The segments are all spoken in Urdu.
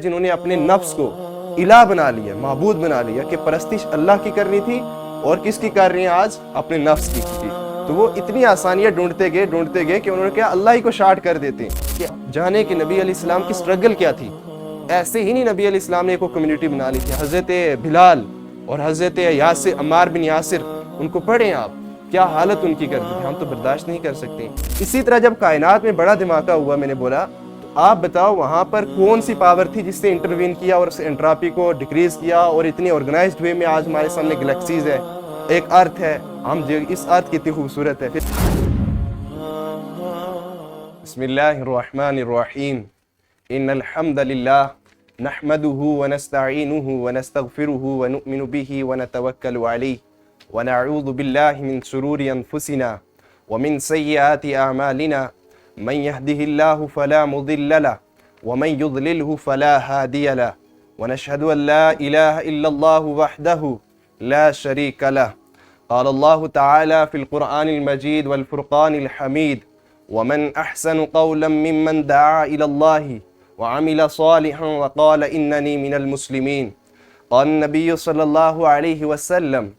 جنہوں نے اپنے نفس کو الہ بنا لیا، معبود بنا لیا، کہ پرستش اللہ کی کرنی تھی اور کس کی کر رہی ہیں آج؟ اپنے نفس کی تھی۔ تو وہ اتنی آسانیاں ڈھونڈتے گئے کہ انہوں نے کہا اللہ ہی کو شارٹ کر دیتے ہیں، کہ جانے کہ نبی علیہ السلام کی سٹرگل کیا تھی۔ ایسے ہی نہیں نبی علیہ السلام نے ایک کمیونٹی بنا لی تھی، حضرت بلال اور حضرت یاسر، عمار بن یاسر، ان کو پڑھیں آپ، کیا حالت ان کی کرتی تھی، ہم تو برداشت نہیں کر سکتے۔ اسی طرح جب کائنات میں بڑا دھماکہ ہوا، میں نے بولا آپ بتاؤ وہاں پر کون سی پاور تھی جس نے انٹروین کیا اور اس انٹراپی کو ڈیکریز کیا، اور اتنی آرگنائزڈ وے میں آج ہمارے سامنے گلیکسیز ہے، ایک ارتھ ہے، ہم اس ارتھ کتنی خوبصورت ہے۔ بسم اللہ الرحمن الرحیم، ان الحمد للہ نحمده ونستعینه ونستغفره ونؤمن به ونتوکل علیہ ونعوذ باللہ من شرور انفسنا ومن سیئات اعمالنا، من يهده الله فلا مضل له ومن يضلله فلا هادي له، ونشهد أن لا إله إلا الله وحده لا شريك له، قال الله تعالى في القرآن المجيد والفرقان الحميد، ومن أحسن قولا ممن دعا إلى الله وعمل صالحا وقال إنني من المسلمين، قال النبي صلى الله عليه وسلم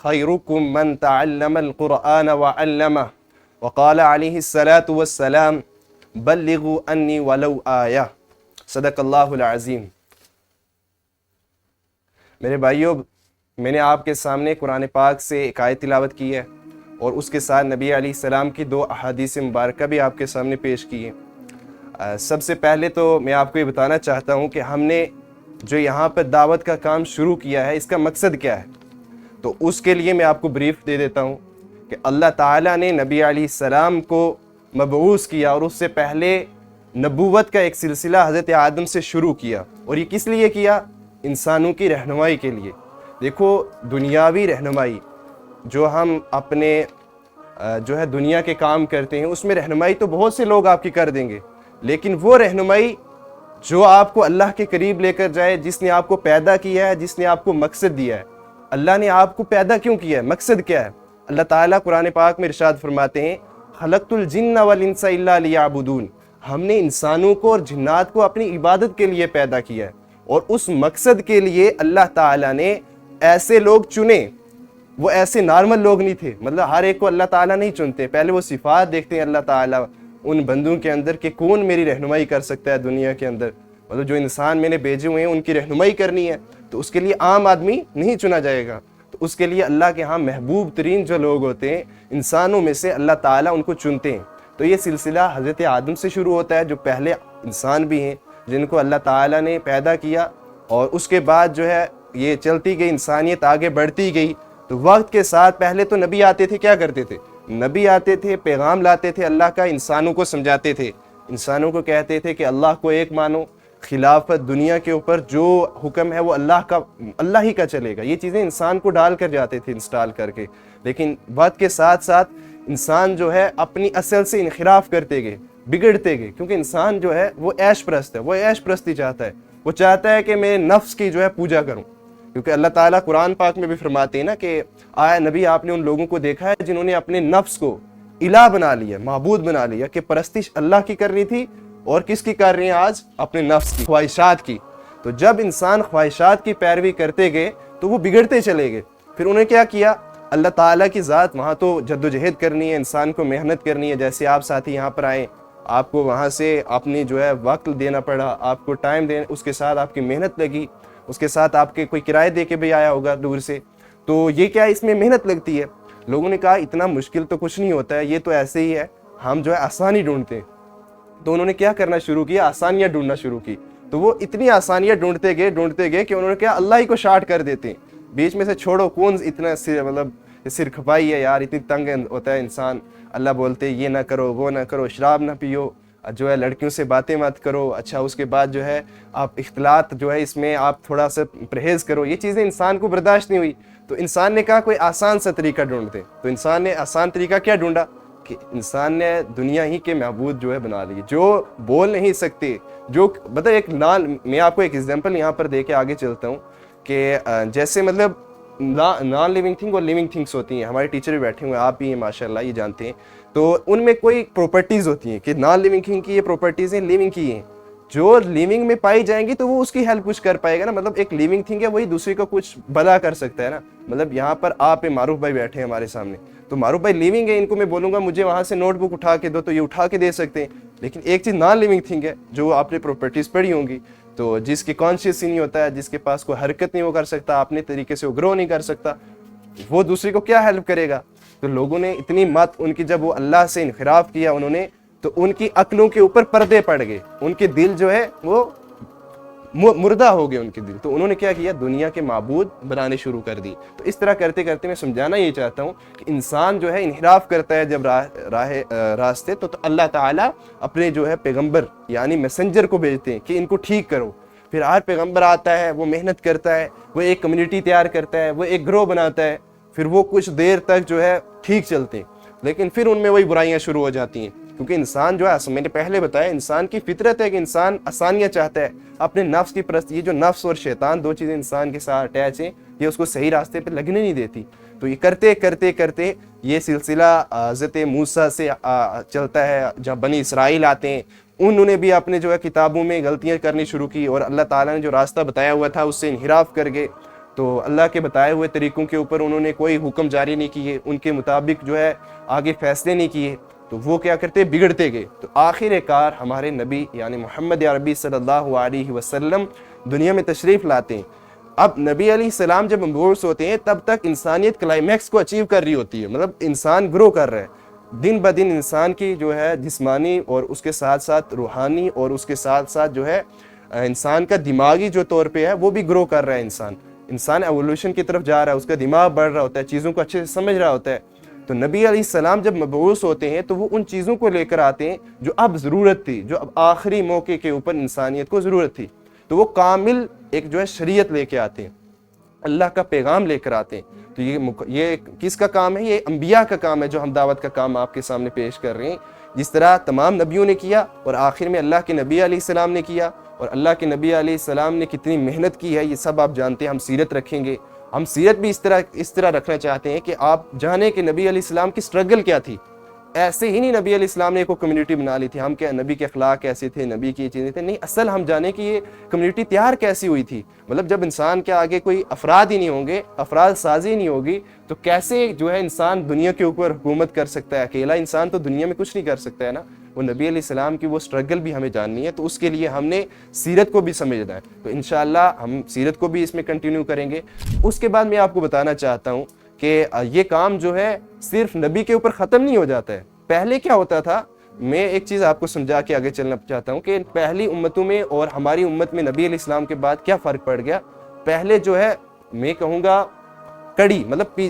خيركم من تعلم القرآن وعلمه، وقال علیہ الصلاۃ والسلام بلغوا انی ولو آیہ، صدق اللہ العظیم۔ میرے بھائیو، میں نے آپ کے سامنے قرآن پاک سے ایک آیت تلاوت کی ہے اور اس کے ساتھ نبی علیہ السلام کی 2 احادیث مبارکہ بھی آپ کے سامنے پیش کی ہیں۔ سب سے پہلے تو میں آپ کو یہ بتانا چاہتا ہوں کہ ہم نے جو یہاں پر دعوت کا کام شروع کیا ہے، اس کا مقصد کیا ہے، تو اس کے لیے میں آپ کو بریف دے دیتا ہوں کہ اللہ تعالیٰ نے نبی علیہ السلام کو مبعوث کیا اور اس سے پہلے نبوت کا ایک سلسلہ حضرت آدم سے شروع کیا، اور یہ کس لیے کیا؟ انسانوں کی رہنمائی کے لیے۔ دیکھو، دنیاوی رہنمائی جو ہم اپنے جو ہے دنیا کے کام کرتے ہیں، اس میں رہنمائی تو بہت سے لوگ آپ کی کر دیں گے، لیکن وہ رہنمائی جو آپ کو اللہ کے قریب لے کر جائے، جس نے آپ کو پیدا کیا ہے، جس نے آپ کو مقصد دیا ہے۔ اللہ نے آپ کو پیدا کیوں کیا ہے؟ مقصد کیا ہے؟ اللہ تعالیٰ قرآن پاک میں ارشاد فرماتے ہیں خلقت الجن والانس الا لیعبدون، ہم نے انسانوں کو اور جنات کو اپنی عبادت کے لیے پیدا کیا ہے، اور اس مقصد کے لیے اللہ تعالیٰ نے ایسے لوگ چنے۔ وہ ایسے نارمل لوگ نہیں تھے، مطلب ہر ایک کو اللہ تعالیٰ نہیں چنتے، پہلے وہ صفات دیکھتے ہیں اللہ تعالیٰ ان بندوں کے اندر کہ کون میری رہنمائی کر سکتا ہے دنیا کے اندر، مطلب جو انسان میں نے بھیجے ہوئے ہیں ان کی رہنمائی کرنی ہے، تو اس کے لیے عام آدمی نہیں چنا جائے گا، تو اس کے لیے اللہ کے ہاں محبوب ترین جو لوگ ہوتے ہیں انسانوں میں سے اللہ تعالیٰ ان کو چنتے ہیں۔ تو یہ سلسلہ حضرت آدم سے شروع ہوتا ہے، جو پہلے انسان بھی ہیں جن کو اللہ تعالیٰ نے پیدا کیا، اور اس کے بعد جو ہے یہ چلتی گئی، انسانیت آگے بڑھتی گئی۔ تو وقت کے ساتھ پہلے تو نبی آتے تھے، کیا کرتے تھے؟ نبی آتے تھے، پیغام لاتے تھے اللہ کا، انسانوں کو سمجھاتے تھے، انسانوں کو کہتے تھے کہ اللہ کو ایک مانو، خلافت دنیا کے اوپر جو حکم ہے وہ اللہ ہی کا چلے گا۔ یہ چیزیں انسان کو ڈال کر جاتے تھے انسٹال کر کے، لیکن وقت کے ساتھ ساتھ انسان جو ہے اپنی اصل سے انحراف کرتے گئے، بگڑتے گئے، کیونکہ انسان جو ہے وہ عیش پرست ہے، وہ عیش پرستی چاہتا ہے، وہ چاہتا ہے کہ میں نفس کی جو ہے پوجا کروں، کیونکہ اللہ تعالیٰ قرآن پاک میں بھی فرماتے ہیں نا کہ آیا نبی آپ نے ان لوگوں کو دیکھا ہے جنہوں نے اپنے نفس کو الہ بنا لیا، معبود بنا لیا، کہ پرستش اللہ کی کرنی تھی اور کس کی کر رہی ہیں آج؟ اپنے نفس کی، خواہشات کی۔ تو جب انسان خواہشات کی پیروی کرتے گئے تو وہ بگڑتے چلے گئے۔ پھر انہیں کیا کیا؟ اللہ تعالیٰ کی ذات، وہاں تو جد و جہد کرنی ہے، انسان کو محنت کرنی ہے، جیسے آپ ساتھی یہاں پر آئیں، آپ کو وہاں سے اپنی جو ہے وقت دینا پڑا، آپ کو ٹائم دینا، اس کے ساتھ آپ کی محنت لگی، اس کے ساتھ آپ کے کوئی کرایہ دے کے بھی آیا ہوگا دور سے، تو یہ کیا ہے؟ اس میں محنت لگتی ہے۔ لوگوں نے کہا اتنا مشکل تو کچھ نہیں ہوتا ہے، یہ تو ایسے ہی ہے، ہم جو ہے آسانی ڈھونڈتے ہیں۔ تو انہوں نے کیا کرنا شروع کیا؟ آسانیاں ڈھونڈنا شروع کی۔ تو وہ اتنی آسانیاں ڈھونڈتے گئے کہ انہوں نے کیا؟ اللہ ہی کو شارٹ کر دیتے ہیں، بیچ میں سے چھوڑو، کون اتنا مطلب سر کھپائی ہے یار، اتنی تنگ ہوتا ہے انسان۔ اللہ بولتے یہ نہ کرو، وہ نہ کرو، شراب نہ پیو، جو ہے لڑکیوں سے باتیں مت کرو، اچھا اس کے بعد جو ہے آپ اختلاط جو ہے اس میں آپ تھوڑا سا پرہیز کرو۔ یہ چیزیں انسان کو برداشت نہیں ہوئی، تو انسان نے کہا کوئی آسان سا طریقہ ڈھونڈتے، تو انسان نے آسان طریقہ کیا ڈھونڈا؟ کہ انسان نے دنیا ہی کے معبود جو ہے بنا لیے، جو بول نہیں سکتے، جو ایک میں آپ کو ایک ایگزامپل یہاں پر دے کے آگے چلتا ہوں کہ جیسے مطلب نان لیونگ تھنگ اور لیونگ تھنگس ہوتی ہیں، ہمارے ٹیچر بھی بیٹھے ہوئے ہیں، آپ بھی ہیں ماشاءاللہ، یہ جانتے ہیں، تو ان میں کوئی پراپرٹیز ہوتی ہیں کہ نان لیونگ تھنگ کی یہ پراپرٹیز ہیں، لیونگ کی ہیں۔ جو لیونگ میں پائی جائیں گی تو وہ اس کی ہیلپ کچھ کر پائے گا نا. مطلب ایک لیونگ تھنگ ہے وہی دوسری کو کچھ بھلا کر سکتا ہے نا. مطلب یہاں پر آپ معروف بھائی بیٹھے ہیں ہمارے سامنے, تو معروف بھائی لیونگ ہے, ان کو میں بولوں گا مجھے وہاں سے نوٹ بک اٹھا کے دو تو یہ اٹھا کے دے سکتے ہیں. لیکن ایک چیز نان لیونگ تھنگ ہے جو آپ نے پراپرٹیز پڑھی ہوں گی, تو جس کی کانشیس ہی نہیں ہوتا ہے, جس کے پاس کوئی حرکت نہیں وہ کر سکتا, اپنے طریقے سے وہ گرو نہیں کر سکتا, وہ دوسری کو کیا ہیلپ کرے گا. تو لوگوں نے اتنی مت ان کی, جب وہ اللہ سے انحراف کیا انہوں نے, تو ان کی عقلوں کے اوپر پردے پڑ گئے, ان کے دل جو ہے وہ مردہ ہو گئے ان کے دل. تو انہوں نے کیا کیا, دنیا کے معبود بنانے شروع کر دی. تو اس طرح کرتے کرتے میں سمجھانا یہ چاہتا ہوں کہ انسان جو ہے انحراف کرتا ہے جب راستے, تو اللہ تعالیٰ اپنے جو ہے پیغمبر یعنی میسنجر کو بھیجتے ہیں کہ ان کو ٹھیک کرو. پھر ہر پیغمبر آتا ہے, وہ محنت کرتا ہے, وہ ایک کمیونٹی تیار کرتا ہے, وہ ایک گروہ بناتا ہے, پھر وہ کچھ دیر تک جو ہے ٹھیک چلتے ہیں, لیکن پھر ان میں وہی برائیاں شروع ہو جاتی ہیں. کیونکہ انسان جو ہے, میں نے پہلے بتایا, انسان کی فطرت ہے کہ انسان آسانیاں چاہتا ہے, اپنے نفس کی پرست. یہ جو نفس اور شیطان دو چیزیں انسان کے ساتھ اٹیچ ہیں, یہ اس کو صحیح راستے پہ لگنے نہیں دیتی. تو یہ کرتے کرتے کرتے یہ سلسلہ حضرت موسیٰ سے چلتا ہے, جب بنی اسرائیل آتے ہیں انہوں نے بھی اپنے جو ہے کتابوں میں غلطیاں کرنی شروع کی, اور اللہ تعالیٰ نے جو راستہ بتایا ہوا تھا اس سے انحراف کر گئے. تو اللہ کے بتائے ہوئے طریقوں کے اوپر انہوں نے کوئی حکم جاری نہیں کیے, ان کے مطابق جو ہے آگے فیصلے نہیں کیے, تو وہ کیا کرتے, بگڑتے گئے. تو آخر کار ہمارے نبی یعنی محمد عربی صلی اللہ علیہ وسلم دنیا میں تشریف لاتے ہیں. اب نبی علیہ السلام جب مبعوث ہوتے ہیں تب تک انسانیت کلائمیکس کو اچیو کر رہی ہوتی ہے, مطلب انسان گرو کر رہا ہے. دن بدن انسان کی جو ہے جسمانی اور اس کے ساتھ ساتھ روحانی اور اس کے ساتھ ساتھ جو ہے انسان کا دماغی جو طور پہ ہے وہ بھی گرو کر رہا ہے. انسان ایوولوشن کی طرف جا رہا ہے, اس کا دماغ بڑھ رہا ہوتا ہے, چیزوں کو اچھے سے سمجھ رہا ہوتا ہے. تو نبی علیہ السلام جب مبعوث ہوتے ہیں تو وہ ان چیزوں کو لے کر آتے ہیں جو اب ضرورت تھی, جو اب آخری موقع کے اوپر انسانیت کو ضرورت تھی. تو وہ کامل ایک جو ہے شریعت لے کے آتے ہیں, اللہ کا پیغام لے کر آتے ہیں. تو یہ کس کا کام ہے, یہ انبیاء کا کام ہے جو ہم دعوت کا کام آپ کے سامنے پیش کر رہے ہیں. جس طرح تمام نبیوں نے کیا اور آخر میں اللہ کے نبی علیہ السلام نے کیا, اور اللہ کے نبی علیہ السلام نے کتنی محنت کی ہے یہ سب آپ جانتے ہیں. ہم سیرت رکھیں گے, ہم سیرت بھی اس طرح رکھنا چاہتے ہیں کہ آپ جانیں کہ نبی علیہ السلام کی سٹرگل کیا تھی. ایسے ہی نہیں نبی علیہ السلام نے کوئی کمیونٹی بنا لی تھی, ہم کیا نبی کے اخلاق کیسے تھے, نبی کی چیزیں تھے, نہیں. اصل ہم جانیں کہ یہ کمیونٹی تیار کیسی ہوئی تھی. مطلب جب انسان کے آگے کوئی افراد ہی نہیں ہوں گے, افراد سازی نہیں ہوگی, تو کیسے جو ہے انسان دنیا کے اوپر حکومت کر سکتا ہے. اکیلا انسان تو دنیا میں کچھ نہیں کر سکتا ہے نا. وہ نبی علیہ السلام کی وہ سٹرگل بھی ہمیں جاننی ہے, تو اس کے لیے ہم نے سیرت کو بھی سمجھنا ہے. تو انشاءاللہ ہم سیرت کو بھی اس میں کنٹینیو کریں گے. اس کے بعد میں آپ کو بتانا چاہتا ہوں کہ یہ کام جو ہے صرف نبی کے اوپر ختم نہیں ہو جاتا ہے. پہلے کیا ہوتا تھا, میں ایک چیز آپ کو سمجھا کے آگے چلنا چاہتا ہوں کہ پہلی امتوں میں اور ہماری امت میں نبی علیہ السلام کے بعد کیا فرق پڑ گیا. پہلے جو ہے میں کہوں گا کڑی, مطلب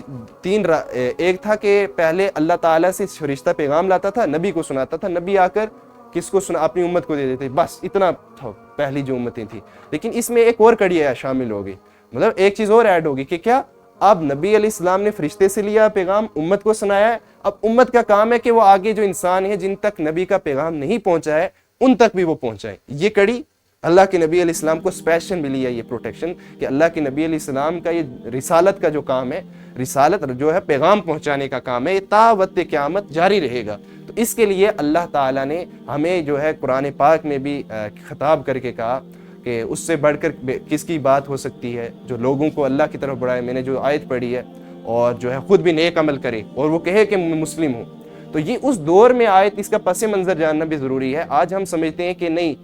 ایک تھا کہ پہلے اللہ تعالیٰ سے فرشتہ پیغام لاتا تھا, نبی کو سناتا تھا, نبی آ کر کس کو سنا, اپنی امت کو دے دیتے, بس اتنا تھا پہلی جو امتیں تھیں. لیکن اس میں ایک اور کڑی شامل ہو گئی, مطلب ایک چیز اور ایڈ ہوگی کہ کیا, اب نبی علیہ السلام نے فرشتے سے لیا پیغام, امت کو سنایا ہے. اب امت کا کام ہے کہ وہ آگے جو انسان ہیں جن تک نبی کا پیغام نہیں پہنچا ہے ان تک بھی وہ پہنچائے. یہ کڑی اللہ کے نبی علیہ السلام کو اسپیشل ملی ہے, یہ پروٹیکشن, کہ اللہ کے نبی علیہ السلام کا یہ رسالت کا جو کام ہے, رسالت جو ہے پیغام پہنچانے کا کام ہے, یہ تا وقت قیامت جاری رہے گا. تو اس کے لیے اللہ تعالیٰ نے ہمیں جو ہے قرآن پاک میں بھی خطاب کر کے کہا کہ اس سے بڑھ کر کس کی بات ہو سکتی ہے جو لوگوں کو اللہ کی طرف بڑھائے. میں نے جو آیت پڑھی ہے, اور جو ہے خود بھی نیک عمل کرے اور وہ کہے کہ میں مسلم ہوں. تو یہ اس دور میں آیت, اس کا پس منظر جاننا بھی ضروری ہے. آج ہم سمجھتے ہیں کہ نہیں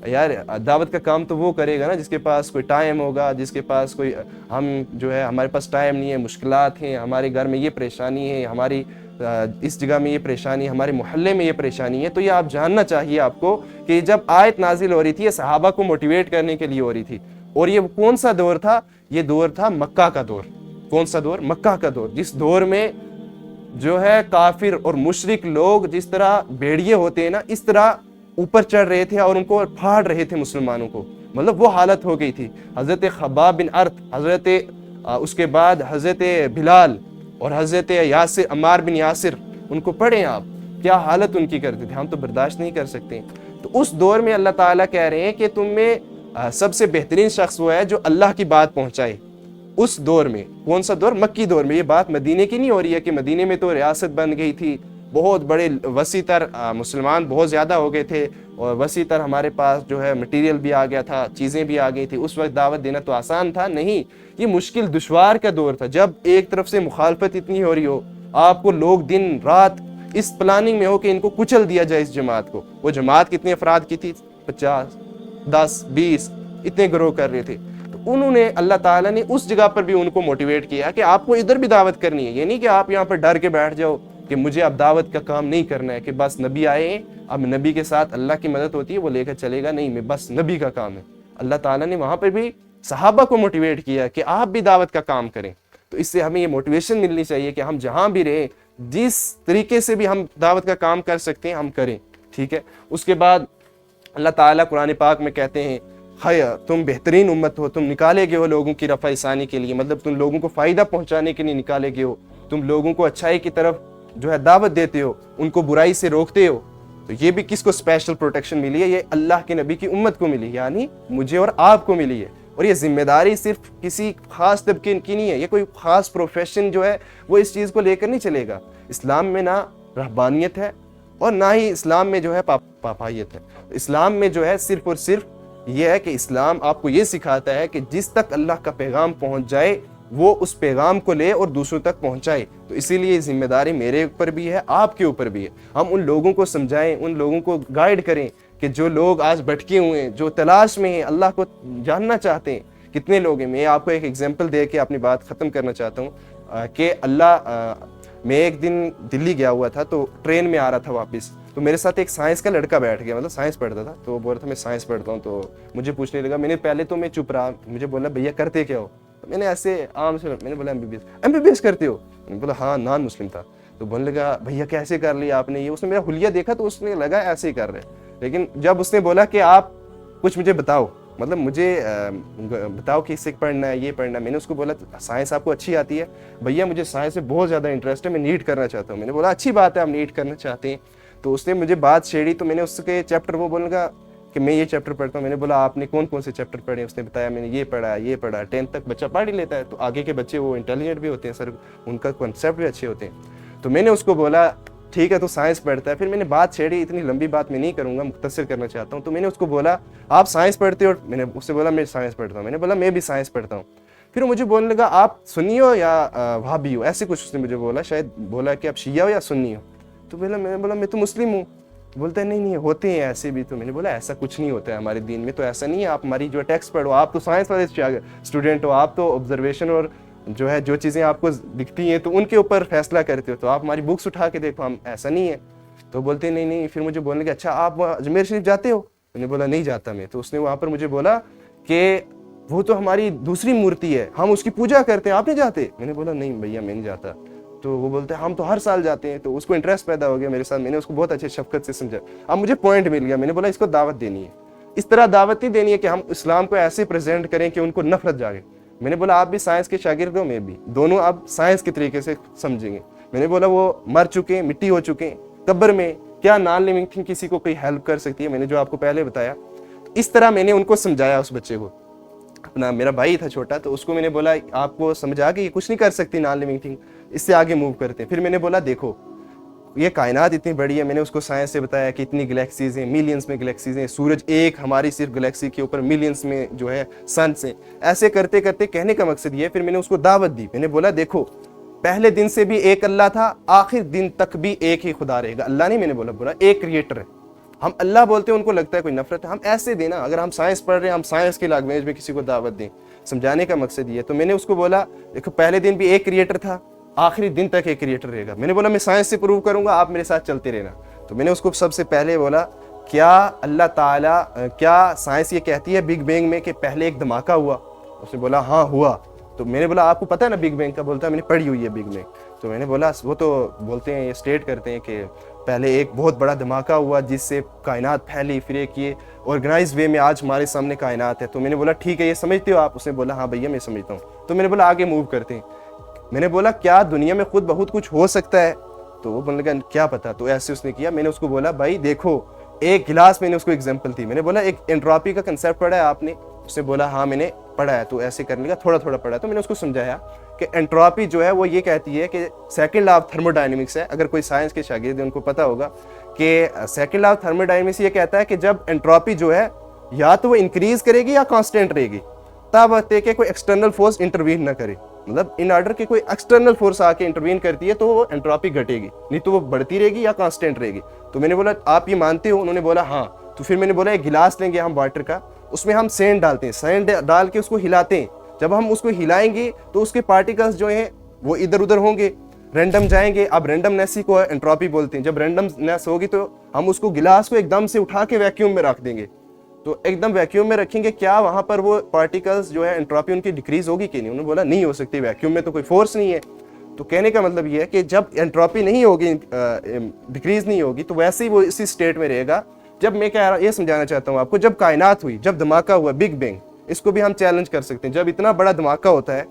یار, دعوت کا کام تو وہ کرے گا نا جس کے پاس کوئی ٹائم ہوگا, جس کے پاس کوئی, ہم جو ہے ہمارے پاس ٹائم نہیں ہے, مشکلات ہیں, ہمارے گھر میں یہ پریشانی ہے, ہماری اس جگہ میں یہ پریشانی, ہمارے محلے میں یہ پریشانی ہے. تو یہ آپ جاننا چاہیے آپ کو کہ جب آیت نازل ہو رہی تھی یہ صحابہ کو موٹیویٹ کرنے کے لیے ہو رہی تھی. اور یہ کون سا دور تھا, یہ دور تھا مکہ کا دور. کون سا دور, مکہ کا دور, جس دور میں جو ہے کافر اور مشرک لوگ جس طرح بھیڑیے ہوتے ہیں نا, اس طرح اوپر چڑھ رہے تھے اور ان کو پھاڑ رہے تھے مسلمانوں کو. مطلب وہ حالت ہو گئی تھی. حضرت خباب بن ارت, اس کے بعد حضرت بلال اور حضرت عمار بن یاسر, ان کو پڑھیں آپ, کیا حالت ان کی کرتے تھے, ہم تو برداشت نہیں کر سکتے. تو اس دور میں اللہ تعالیٰ کہہ رہے ہیں کہ تم میں سب سے بہترین شخص وہ ہے جو اللہ کی بات پہنچائے. اس دور میں, کون سا دور, مکی دور میں. یہ بات مدینے کی نہیں ہو رہی ہے کہ مدینے میں تو ریاست بن گئی تھی, بہت بڑے وسیع تر مسلمان بہت زیادہ ہو گئے تھے اور وسیع تر ہمارے پاس جو ہے مٹیریل بھی آ گیا تھا, چیزیں بھی آ گئی تھی. اس وقت دعوت دینا تو آسان تھا نہیں, یہ مشکل دشوار کا دور تھا جب ایک طرف سے مخالفت اتنی ہو رہی ہو, آپ کو لوگ دن رات اس پلاننگ میں ہو کہ ان کو کچل دیا جائے اس جماعت کو. وہ جماعت کتنے افراد کی تھی؟ 50, 10, 20 اتنے گروہ کر رہے تھے. تو انہوں نے, اللہ تعالیٰ نے اس جگہ پر بھی ان کو موٹیویٹ کیا کہ آپ کو ادھر بھی دعوت کرنی ہے. یہ نہیں کہ آپ یہاں پر ڈر کے بیٹھ جاؤ کہ مجھے اب دعوت کا کام نہیں کرنا ہے, کہ بس نبی آئے ہیں اب نبی کے ساتھ اللہ کی مدد ہوتی ہے وہ لے کر چلے گا, نہیں, میں بس نبی کا کام ہے. اللہ تعالیٰ نے وہاں پر بھی صحابہ کو موٹیویٹ کیا کہ آپ بھی دعوت کا کام کریں. تو اس سے ہمیں یہ موٹیویشن ملنی چاہیے کہ ہم جہاں بھی رہیں, جس طریقے سے بھی ہم دعوت کا کام کر سکتے ہیں ہم کریں. ٹھیک ہے. اس کے بعد اللہ تعالیٰ قرآن پاک میں کہتے ہیں تم بہترین امت ہو, تم نکالے گئے ہو لوگوں کی رفع ثانی کے لیے, مطلب تم لوگوں کو فائدہ پہنچانے کے لیے نکالے گئے ہو, تم لوگوں کو اچھائی کی طرف جو ہے دعوت دیتے ہو, ان کو برائی سے روکتے ہو. تو یہ بھی کس کو اسپیشل پروٹیکشن ملی ہے؟ یہ اللہ کے نبی کی امت کو ملی, یعنی مجھے اور آپ کو ملی ہے. اور یہ ذمہ داری صرف کسی خاص طبقے کی نہیں ہے, یہ کوئی خاص پروفیشن جو ہے وہ اس چیز کو لے کر نہیں چلے گا. اسلام میں نہ رہبانیت ہے اور نہ ہی اسلام میں جو ہے پاپائیت ہے. اسلام میں جو ہے صرف اور صرف یہ ہے کہ اسلام آپ کو یہ سکھاتا ہے کہ جس تک اللہ کا پیغام پہنچ جائے وہ اس پیغام کو لے اور دوسروں تک پہنچائے. تو اسی لیے یہ ذمہ داری میرے اوپر بھی ہے, آپ کے اوپر بھی ہے. ہم ان لوگوں کو سمجھائیں, ان لوگوں کو گائیڈ کریں کہ جو لوگ آج بھٹکے ہوئے ہیں, جو تلاش میں ہیں, اللہ کو جاننا چاہتے ہیں. کتنے لوگ ہیں؟ میں آپ کو ایک ایگزامپل دے کے اپنی بات ختم کرنا چاہتا ہوں کہ میں ایک دن دلی گیا ہوا تھا, تو ٹرین میں آ رہا تھا واپس, تو میرے ساتھ ایک سائنس کا لڑکا بیٹھ گیا, مطلب سائنس پڑھتا تھا. تو وہ بول رہا تھا میں سائنس پڑھتا ہوں. تو مجھے پوچھنے لگا, میں نے پہلے تو میں چپ رہا, مجھے بولا بھیا کرتے کیا ہو؟ میں نے ایسے عام سے میں نے بولا MBBS کرتے ہو؟ میں نے بولا ہاں, نان مسلم تھا. تو بولنے لگا بھیا کیسے کر لیا آپ نے یہ؟ اس نے میرا حلیہ دیکھا تو اس نے لگا ایسے ہی کر رہے. لیکن جب اس نے بولا کہ آپ کچھ مجھے بتاؤ, مطلب مجھے بتاؤ کہ اس سے پڑھنا ہے, یہ پڑھنا ہے. میں نے اس کو بولا سائنس آپ کو اچھی آتی ہے؟ بھیا مجھے سائنس میں بہت زیادہ انٹرسٹ ہے, میں نیٹ کرنا چاہتا ہوں. میں نے بولا اچھی بات ہے آپ نیٹ کرنا چاہتے ہیں. تو اس نے مجھے بات چھیڑی, تو میں نے اس کے چیپٹر, وہ بولنے کا کہ میں یہ چیپٹر پڑھتا ہوں. میں نے بولا آپ نے کون کون سے چیپٹر پڑھے؟ اس نے بتایا میں نے یہ پڑھا, یہ پڑھا. 10th تک بچہ پڑھ ہی لیتا ہے, تو آگے کے بچے وہ انٹیلیجنٹ بھی ہوتے ہیں سر, ان کا کنسیپٹ بھی اچھے ہوتے ہیں. تو میں نے اس کو بولا ٹھیک ہے تو سائنس پڑھتا ہے. پھر میں نے بات چھیڑی, اتنی لمبی بات میں نہیں کروں گا, مختصر کرنا چاہتا ہوں. تو میں نے اس کو بولا آپ سائنس پڑھتے ہو؟ میں نے اس سے بولا میں سائنس پڑھتا ہوں. میں نے بولا میں بھی سائنس پڑھتا ہوں. پھر وہ مجھے بولنے لگا آپ سنی ہو یا وہابی ہو, ایسے کچھ اس نے مجھے بولا, شاید بولا کہ آپ شیعہ ہو یا سنی ہو. تو میں نے بولا میں تو مسلم ہوں. بولتا ہے نہیں ہوتے ہیں ایسے بھی. تو میں نے بولا ایسا کچھ نہیں ہوتا ہے ہمارے دین میں, تو ایسا نہیں ہے, آپ ہماری جو ٹیکسٹ پڑھو, آپ تو سائنس والے اسٹوڈنٹ ہو, آپ تو آبزرویشن اور جو ہے جو چیزیں آپ کو دکھتی ہیں تو ان کے اوپر فیصلہ کرتے ہو, تو آپ ہماری بکس اٹھا کے دیکھو, ہم ایسا نہیں ہے. تو بولتے نہیں. پھر مجھے بولنے کہ اچھا آپ اجمیر شریف جاتے ہو؟ میں نے بولا نہیں جاتا میں. تو اس نے وہاں پر مجھے بولا کہ وہ تو ہماری دوسری مورتی ہے, ہم اس کی پوجا کرتے ہیں, آپ نہیں جاتے؟ میں نے بولا نہیں بھیا میں نہیں جاتا. تو وہ بولتے ہیں ہم تو ہر سال جاتے ہیں. تو اس کو انٹرسٹ پیدا ہو گیا میرے ساتھ, میں نے اس کو بہت اچھے شفقت سے سمجھا. اب مجھے پوائنٹ مل گیا. میں نے بولا اس کو دعوت دینی ہے, اس طرح دعوت نہیں دینی ہے کہ ہم اسلام کو ایسے پریزنٹ کریں کہ ان کو نفرت جاگے. میں نے بولا آپ بھی سائنس کے شاگرد ہو, میں بھی, دونوں اب سائنس کے طریقے سے سمجھیں گے. میں نے بولا وہ مر چکے ہیں, مٹی ہو چکے ہیں, قبر میں, کیا نان لیونگ تھنگ کسی کو کوئی ہیلپ کر سکتی ہے؟ میں نے جو آپ کو پہلے بتایا. اس طرح میں نے ان کو سمجھایا, اس بچے کو, اپنا میرا بھائی تھا چھوٹا, تو اس کو میں نے بولا آپ کو سمجھا کہ یہ کچھ نہیں کر سکتی نان لیونگ تھنگ, اس سے آگے موو کرتے ہیں. پھر میں نے بولا دیکھو یہ کائنات اتنی بڑی ہے, میں نے اس کو سائنس سے بتایا کہ اتنی گلیکسیز ہیں, ملینز میں گلیکسیز ہیں, سورج ایک ہماری صرف گلیکسی کے اوپر ملینز میں جو ہے سنس ہیں. ایسے کرتے کرتے کہنے کا مقصد یہ ہے, پھر میں نے اس کو دعوت دی. میں نے بولا دیکھو پہلے دن سے بھی ایک اللہ تھا, آخر دن تک بھی ایک ہی خدا رہے گا. اللہ نہیں, میں نے بولا ایک کریٹر ہے. ہم اللہ بولتے ہیں ان کو لگتا ہے کوئی نفرت ہے, ہم ایسے دینا, اگر ہم سائنس پڑھ رہے ہیں ہم سائنس کی لینگویج میں کسی کو دعوت دیں. سمجھانے کا مقصد یہ ہے. تو میں نے اس کو بولا دیکھو پہلے دن بھی ایک کریٹر تھا, آخری دن تک ایک کریٹر رہے گا. میں نے بولا میں سائنس سے پروو کروں گا, آپ میرے ساتھ چلتے رہنا. تو میں نے اس کو سب سے پہلے بولا کیا اللہ تعالیٰ, کیا سائنس یہ کہتی ہے بگ بینگ میں کہ پہلے ایک دھماکہ ہوا؟ اس نے بولا ہاں ہوا. تو میں نے بولا آپ کو پتہ ہے نا بگ بینگ کا؟ بولتا ہے میں نے پڑھی ہوئی ہے بگ بینگ. تو میں نے بولا وہ تو بولتے ہیں, یہ اسٹیٹ کرتے ہیں کہ پہلے ایک بہت بڑا دھماکہ ہوا جس سے کائنات پھیلی, پھر ایک یہ آرگنائز وے میں آج ہمارے سامنے کائنات ہے. تو میں نے بولا ٹھیک ہے یہ سمجھتے ہو آپ؟ اس نے بولا ہاں بھیا میں سمجھتا ہوں. تو میں نے بولا آگے موو کرتے ہیں. میں نے بولا کیا دنیا میں خود بہت کچھ ہو سکتا ہے؟ تو وہ بولنے لگا کیا پتا. تو ایسے اس نے کیا. میں نے اس کو بولا بھائی دیکھو ایک گلاس, میں نے اس کو ایگزامپل دی. میں نے بولا ایک انٹروپی کا کنسیپٹ پڑھا ہے آپ نے؟ اس نے بولا ہاں میں نے پڑھا ہے تو ایسے کرنے کا، تھوڑا تھوڑا پڑھا ہے. تو میں نے اس کو سمجھایا کہ انٹروپی جو ہے وہ یہ کہتی ہے کہ second law of thermo dynamics ہے. اگر کوئی سائنس کے شاگرد ہیں ان کو پتہ ہوگا کہ second law of thermo dynamics یہ کہتا ہے کہ جب انٹروپی جو ہے یا تو وہ انکریز کرے گی یا کانسٹنٹ رہے گی، تب ہوتے کہ کوئی ایکسٹرنل فورس انٹروین نہ کرے. مطلب ان آرڈر کہ کوئی ایکسٹرنل فورس آ کے انٹروین کرتی ہے تو وہ انٹروپی گھٹے گی، نہیں تو وہ بڑھتی رہے گی یا کانسٹنٹ رہے گی. تو میں نے بولا آپ یہ مانتے ہو؟ انہوں نے بولا ہاں. تو پھر میں نے بولا ایک گلاس لیں گے ہم واٹر کا، اس میں ہم سینڈ ڈالتے ہیں، سینڈ ڈال کے اس کو ہلاتے ہیں. جب ہم اس کو ہلائیں گے تو اس کے پارٹیکلز جو ہیں وہ ادھر ادھر ہوں گے، رینڈم جائیں گے. اب رینڈمنیس ہی کو انٹروپی بولتے ہیں. جب رینڈمنیس ہوگی تو ہم اس کو گلاس کو ایک دم سے اٹھا کے ویکیوم میں رکھ دیں گے. تو ایک دم ویکیوم میں رکھیں گے، کیا وہاں پر وہ پارٹیکلز جو ہے انٹروپی ان کی ڈیکریز ہوگی کہ نہیں؟ انہوں نے بولا نہیں ہو سکتی، ویکیوم میں تو کوئی فورس نہیں ہے. تو کہنے کا مطلب یہ ہے کہ جب انٹروپی نہیں ہوگی، ڈیکریز نہیں ہوگی، تو ویسے ہی وہ اسی اسٹیٹ میں رہے گا. جب میں یہ سمجھانا چاہتا ہوں آپ کو، جب کائنات ہوئی، جب دھماکہ ہوا، بگ بینگ، اس کو بھی ہم چیلنج کر سکتے ہیں. جب اتنا بڑا دھماکہ ہوتا ہے،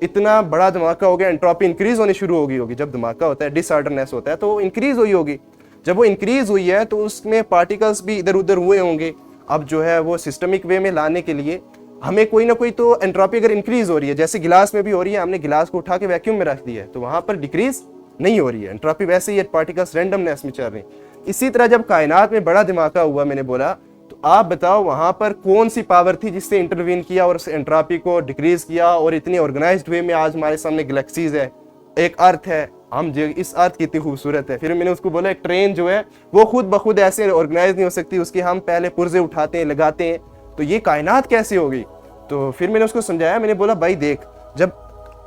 اتنا بڑا دھماکہ ہو گیا، انٹروپی انکریز ہونی شروع ہوگی. جب دھماکہ ہوتا ہے، ڈس آرڈرنیس ہوتا ہے تو وہ انکریز ہوئی ہوگی. جب وہ انکریز ہوئی ہے تو اس میں پارٹیکلز بھی ادھر ادھر ہوئے ہوں گے. اب جو ہے وہ سسٹمک وے میں لانے کے لیے ہمیں کوئی نہ کوئی تو انٹروپی اگر انکریز ہو رہی ہے، جیسے گلاس میں بھی ہو رہی ہے، ہم نے گلاس کو اٹھا کے ویکیوم میں رکھ دیا ہے تو وہاں پر ڈیکریز نہیں ہو رہی ہے انٹروپی، ویسے ہی پارٹیکلز رینڈمنیس میں چل رہے ہیں. اسی طرح جب کائنات میں بڑا دھماکہ ہوا، میں نے بولا تو آپ بتاؤ وہاں پر کون سی پاور تھی جس سے انٹروین کیا اور اس انٹروپی کو ڈیکریز کیا، اور اتنی آرگنائزڈ وے میں آج ہمارے سامنے گلیکسیز ہے، ایک ارتھ ہے، ہم جو اس ارتھ کتنی خوبصورت ہے. پھر میں نے اس کو بولا ایک ٹرین جو ہے وہ خود بخود ایسے آرگنائز نہیں ہو سکتی، اس کے ہم پہلے پرزے اٹھاتے ہیں، لگاتے ہیں، تو یہ کائنات کیسے ہو گئی؟ تو پھر میں نے اس کو سمجھایا. میں نے بولا بھائی دیکھ، جب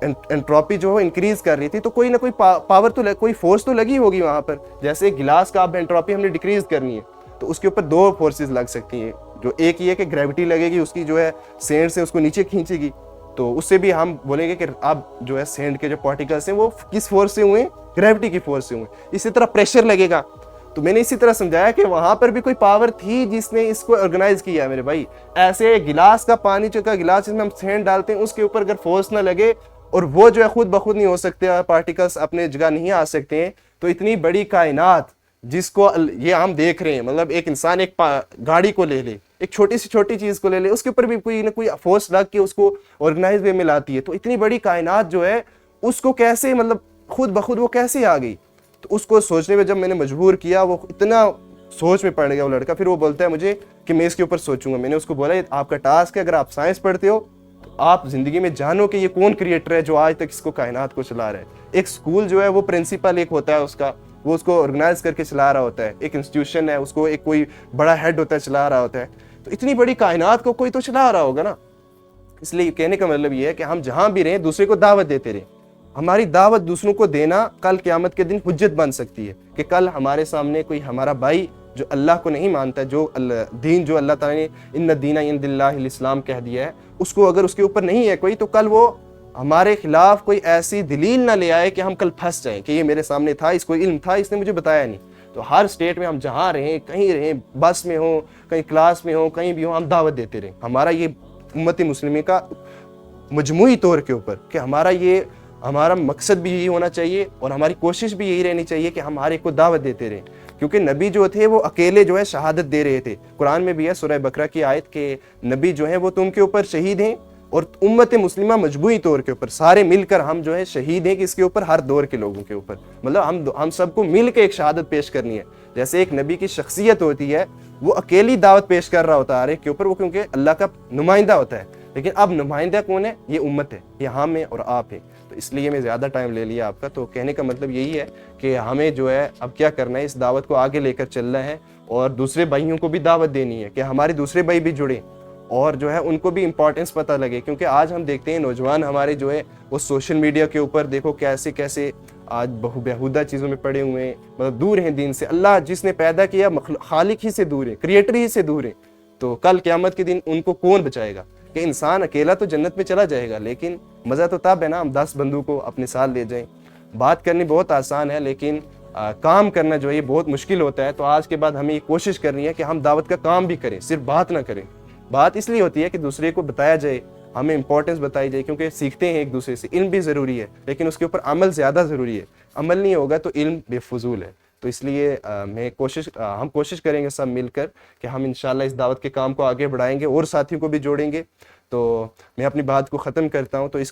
انٹروپی جو ہے انکریز کر رہی تھی تو کوئی نہ کوئی پاور تو کوئی فورس تو لگی ہوگی وہاں پر. جیسے گلاس کا اب انٹروپی ہم نے ڈیکریز کرنی ہے تو اس کے اوپر دو فورسز لگ سکتی ہیں. جو ایک یہ ہے کہ گریوٹی لگے گی، اس کی جو ہے سینڈ سے اس کو نیچے کھینچے گی، تو اس سے بھی ہم بولیں گے کہ اب جو ہے سینڈ کے جو پارٹیکلس ہیں وہ کس فورس سے ہوئے ہیں؟ گریوٹی کی فورس سے ہوئے. اسی طرح پریشر لگے گا. تو میں نے اسی طرح سمجھایا کہ وہاں پر بھی کوئی پاور تھی جس نے اس کو آرگنائز کیا ہے میرے بھائی. ایسے گلاس کا پانی کا گلاس جس میں ہم سینڈ ڈالتے ہیں، اس کے اوپر اگر فورس نہ لگے اور وہ جو ہے خود بخود نہیں ہو سکتے، پارٹیکلس اپنے جگہ نہیں آ سکتے ہیں، تو اتنی بڑی کائنات جس کو یہ ہم دیکھ رہے ہیں، مطلب ایک انسان ایک گاڑی کو لے لے، ایک چھوٹی سی چھوٹی چیز کو لے لے، اس کے اوپر بھی کوئی نہ کوئی فورس لگ کے اس کو آرگنائز وے میں لاتی ہے. تو اتنی بڑی کائنات جو ہے اس کو کیسے، مطلب خود بخود وہ کیسے آ گئی؟ تو اس کو سوچنے میں جب میں نے مجبور کیا، وہ اتنا سوچ میں پڑ گیا وہ لڑکا. پھر وہ بولتا ہے مجھے کہ میں اس کے اوپر سوچوں گا. میں نے اس کو بولا آپ کا ٹاسک ہے، اگر آپ سائنس پڑھتے ہو تو آپ زندگی میں جانو کہ یہ کون کریٹر ہے جو آج تک اس کو کائنات کو چلا رہا ہے. ایک اسکول جو ہے وہ پرنسپل ایک ہوتا ہے اس کا، وہ اس کو آرگنائز کر کے چلا رہا ہوتا ہے. ایک انسٹیٹیوشن ہے، اس کو ایک کوئی بڑا ہیڈ ہوتا ہے، چلا رہا ہوتا ہے. تو اتنی بڑی کائنات کو کوئی تو چلا رہا ہوگا نا. اس لیے کہنے کا مطلب یہ ہے کہ ہم جہاں بھی رہیں دوسرے کو دعوت دیتے رہیں. ہماری دعوت دوسروں کو دینا کل قیامت کے دن حجت بن سکتی ہے کہ کل ہمارے سامنے کوئی ہمارا بھائی جو اللہ کو نہیں مانتا، جو دین جو اللہ تعالیٰ نے ان الدین عند اللہ الاسلام کہہ دیا ہے، اس کو اگر اس کے اوپر نہیں ہے کوئی، تو کل وہ ہمارے خلاف کوئی ایسی دلیل نہ لے آئے کہ ہم کل پھنس جائیں کہ یہ میرے سامنے تھا، اس کو علم تھا، اس نے مجھے بتایا نہیں. تو ہر اسٹیٹ میں ہم جہاں رہیں، کہیں رہیں، بس میں ہوں، کہیں کلاس میں ہوں، کہیں بھی ہوں، ہم دعوت دیتے رہیں. ہمارا یہ امت مسلمہ کا مجموعی طور کے اوپر کہ ہمارا مقصد بھی یہی ہونا چاہیے اور ہماری کوشش بھی یہی رہنی چاہیے کہ ہم ہر ایک کو دعوت دیتے رہیں. کیونکہ نبی جو تھے وہ اکیلے جو ہے شہادت دے رہے تھے. قرآن میں بھی ہے سورہ بقرہ کی آیت کہ نبی جو ہیں وہ تم کے اوپر شہید ہیں، اور امت مسلمہ مجموعی طور کے اوپر سارے مل کر ہم جو ہے شہید ہیں، کہ اس کے اوپر ہر دور کے لوگوں کے اوپر، مطلب ہم سب کو مل کے ایک شہادت پیش کرنی ہے. جیسے ایک نبی کی شخصیت ہوتی ہے، وہ اکیلی دعوت پیش کر رہا ہوتا ہے ہر ایک کے اوپر، وہ کیونکہ اللہ کا نمائندہ ہوتا ہے. لیکن اب نمائندہ کون ہے؟ یہ امت ہے، یہ ہم ہیں اور آپ ہیں. تو اس لیے میں زیادہ ٹائم لے لیا آپ کا. تو کہنے کا مطلب یہی ہے کہ ہمیں جو ہے اب کیا کرنا ہے، اس دعوت کو آگے لے کر چلنا ہے اور دوسرے بھائیوں کو بھی دعوت دینی ہے کہ ہمارے دوسرے بھائی بھی جڑیں اور جو ہے ان کو بھی امپورٹنس پتہ لگے. کیونکہ آج ہم دیکھتے ہیں نوجوان ہمارے جو ہے وہ سوشل میڈیا کے اوپر دیکھو کیسے آج بیہودہ چیزوں میں پڑے ہوئے ہیں، مطلب دور ہیں دین سے. اللہ جس نے پیدا کیا خالق ہی سے دور ہے، کریٹر ہی سے دور ہے. تو کل قیامت کے دن ان کو کون بچائے گا؟ کہ انسان اکیلا تو جنت میں چلا جائے گا، لیکن مزہ تو تب ہے نا ہم 10 بندوں کو اپنے ساتھ لے جائیں. بات کرنی بہت آسان ہے لیکن کام کرنا جو ہے یہ بہت مشکل ہوتا ہے. تو آج کے بعد ہمیں یہ کوشش کرنی ہے کہ ہم دعوت کا کام بھی کریں، صرف بات نہ کریں. بات اس لیے ہوتی ہے کہ دوسرے کو بتایا جائے، ہمیں امپورٹنس بتائی جائے، کیونکہ سیکھتے ہیں ایک دوسرے سے. علم بھی ضروری ہے لیکن اس کے اوپر عمل زیادہ ضروری ہے. عمل نہیں ہوگا تو علم بے فضول ہے. تو اس لیے ہم کوشش کریں گے سب مل کر کہ ہم انشاءاللہ اس دعوت کے کام کو آگے بڑھائیں گے اور ساتھیوں کو بھی جوڑیں گے. تو میں اپنی بات کو ختم کرتا ہوں. تو اس